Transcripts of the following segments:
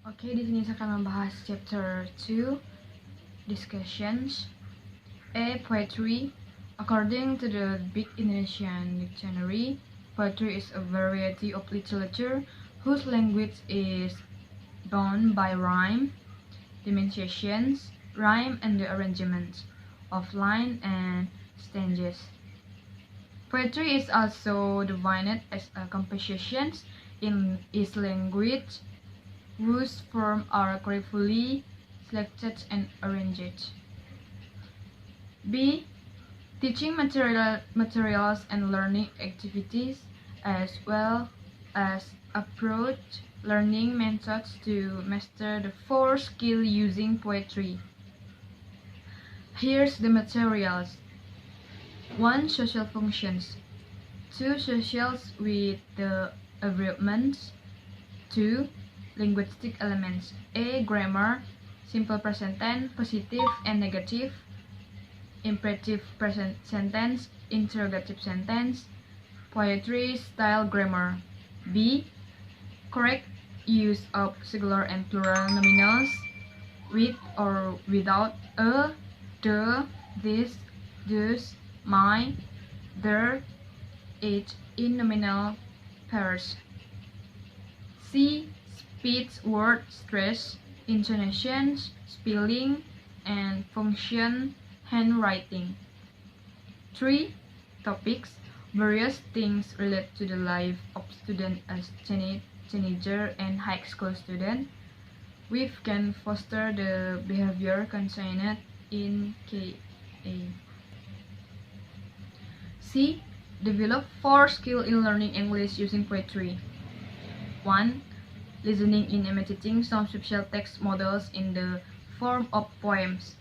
Oke, di sini saya akan membahas chapter 2, discussions. A. Poetry. According to the Big Indonesian Dictionary, poetry is a variety of literature whose language is bound by rhyme, dimensions, rhyme, and the arrangement of line and stanzas. Poetry is also defined as a composition in its language whose forms are carefully selected and arranged. B. Teaching materials and learning activities, as well as approach learning methods to master the 4 skills using poetry. Here's the materials. 1. Social functions. 2. Socials with the environment. 2. Linguistic elements. A. Grammar, simple present tense, positive and negative, imperative present sentence, interrogative sentence, poetry style grammar. B. Correct use of singular and plural nominals with or without a, the, this, those, my, their, it in nominal pairs. C. Speech, word, stress, intonation, spelling, and function, handwriting. 3. Topics, various things related to the life of student as teenager and high school student, which can foster the behavior contained in KA. C. Develop 4 skills in learning English using poetry. 1. Listening in imitating some special text models in the form of poems.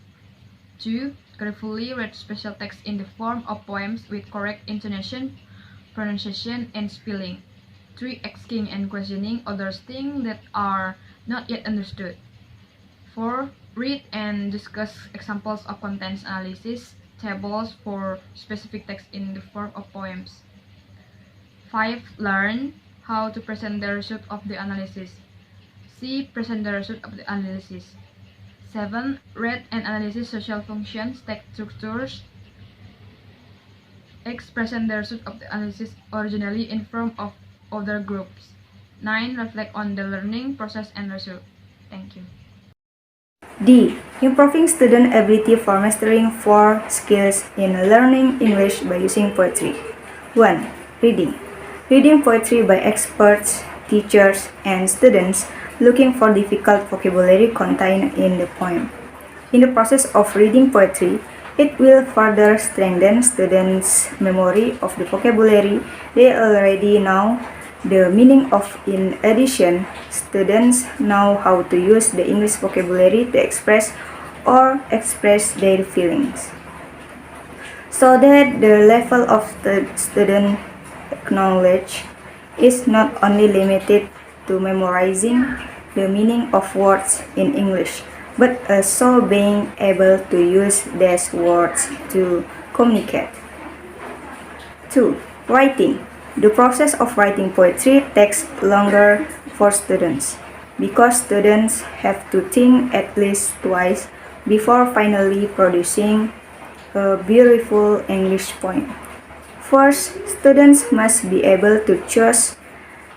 2. Carefully read special text in the form of poems with correct intonation, pronunciation, and spelling. 3. Asking and questioning others things that are not yet understood. 4. Read and discuss examples of contents analysis, tables for specific text in the form of poems. 5. Learn how to present the result of the analysis. C. Present the result of the analysis. 7. Read and analyze social functions, text structures. X. Present the result of the analysis originally in form of other groups. 9. Reflect on the learning process and result. Thank you. D. Improving student ability for mastering 4 skills in learning English by using poetry. 1. Reading. Reading poetry by experts, teachers, and students looking for difficult vocabulary contained in the poem. In the process of reading poetry, it will further strengthen students' memory of the vocabulary they already know the meaning of. In addition, students know how to use the English vocabulary to express their feelings, so that the level of the student knowledge is not only limited to memorizing the meaning of words in English, but also being able to use these words to communicate. 2. Writing. The process of writing poetry takes longer for students, because students have to think at least twice before finally producing a beautiful English poem. First, students must be able to choose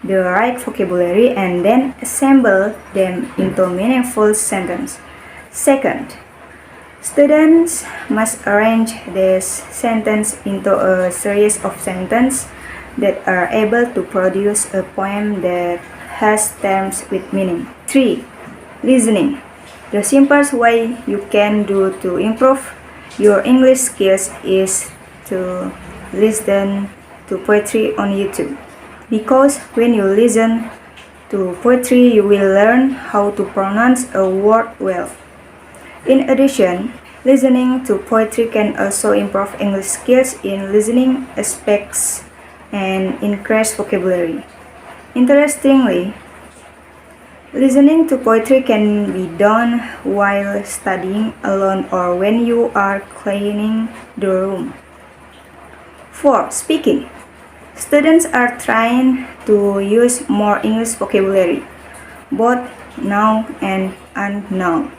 the right vocabulary and then assemble them into meaningful sentences. Second, students must arrange this sentence into a series of sentences that are able to produce a poem that has terms with meaning. 3. Listening. The simplest way you can do to improve your English skills is to listen to poetry on YouTube, because when you listen to poetry, you will learn how to pronounce a word well. In addition, listening to poetry can also improve English skills in listening aspects and increase vocabulary. Interestingly, listening to poetry can be done while studying alone or when you are cleaning the room. 4. Speaking. Students are trying to use more English vocabulary, both noun, and unknown.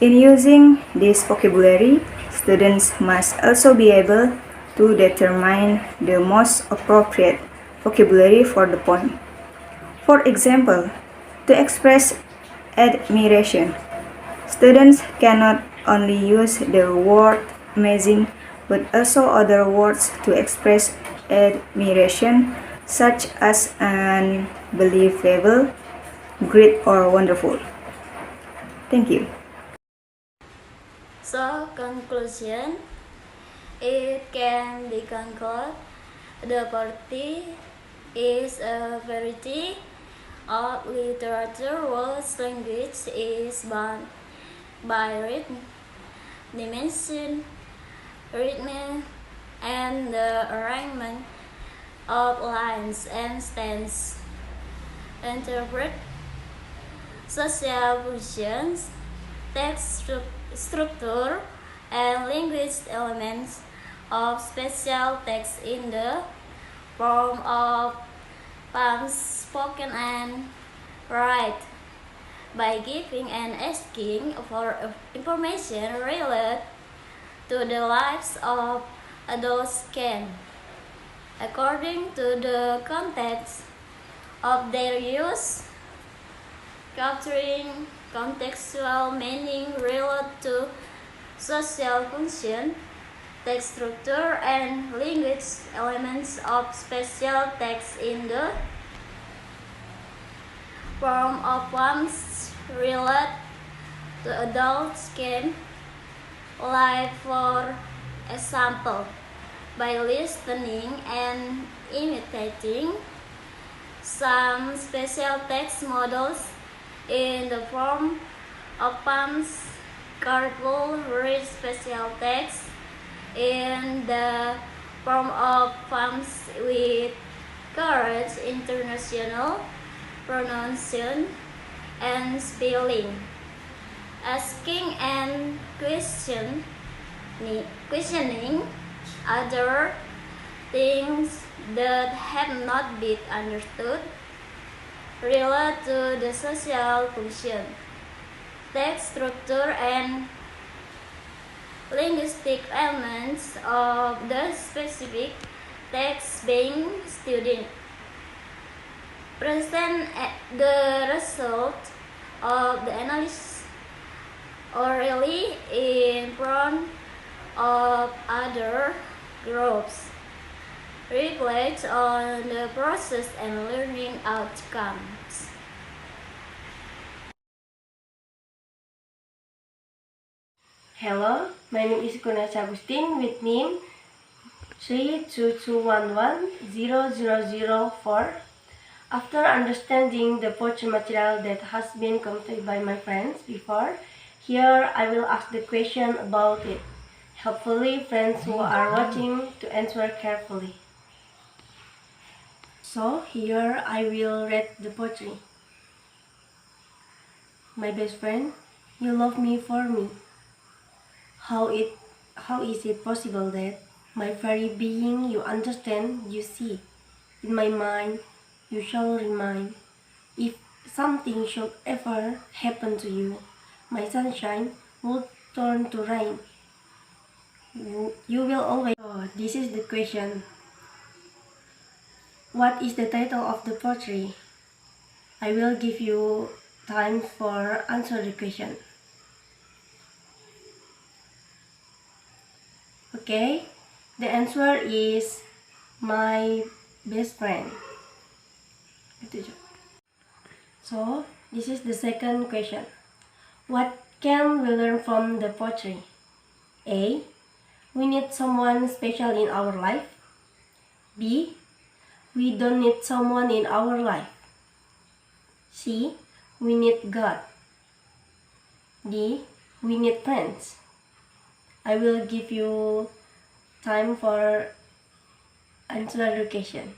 In using this vocabulary, students must also be able to determine the most appropriate vocabulary for the poem. For example, to express admiration, students cannot only use the word amazing but also other words to express admiration, such as unbelievable, great, or wonderful. Thank you. So, conclusion, it can be concluded the poetry is a variety of literature whose language is bound by rhythm, dimension, rhythm, and the arrangement of lines and stanzas. Interpret social functions, text structure, and linguistic elements of special text in the form of poems spoken and read by giving and asking for information related to the lives of those can, according to the context of their use, capturing contextual meaning related to social function, text structure, and linguistic elements of special text in the form of poems related to adults can, like for example, by listening and imitating some special text models in the form of poems, careful read special text in the form of poems with correct international pronunciation and spelling, asking and questioning other things that have not been understood related to the social function, text structure, and linguistic elements of the specific text being studied. Present the result of the analysis orally in front of other groups. Reflect on the process and learning outcomes. Hello, my name is Kurniasih Agustin with name 322110004. After understanding the poetry material that has been completed by my friends before, here I will ask the question about it. Hopefully, friends who are watching to answer carefully. So, here I will read the poetry. My best friend, you love me for me. How is it possible that my very being you understand, you see? In my mind, you shall remain. If something should ever happen to you, my sunshine will turn to rain. You will always. Oh, this is the question. What is the title of the poetry? I will give you time for answer the question. Okay, the answer is my best friend. So, this is the second question. What can we learn from the poetry? A. We need someone special in our life. B. We don't need someone in our life. C. We need God. D. We need friends. I will give you time for answer the question.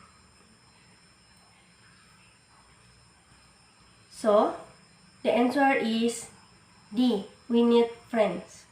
So, the answer is D. We need friends.